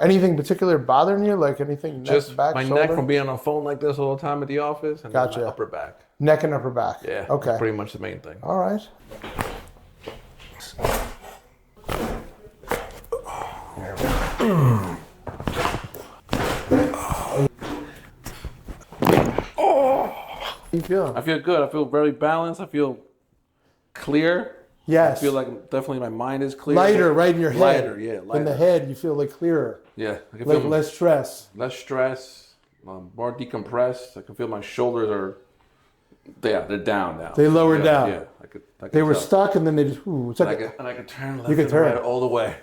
Anything particular bothering you? Like anything? Just back, my shoulder? neck from being on the phone like this all the time at the office, and Gotcha. then my upper back. Neck and upper back. Yeah. Okay. That's pretty much the main thing. All right. How you feeling? I feel good. I feel very balanced. I feel clear. Yes. I feel like definitely my mind is clear. Lighter, right in your head. Lighter, yeah. Lighter. In the head, you feel like clearer. Yeah. I can Like feel less stress. less stress, more decompressed. I can feel my shoulders are, they're down now. They lower down. Yeah. I could They were tell. stuck and then they just, ooh. It's like And I could turn left You could and turn. right all the way.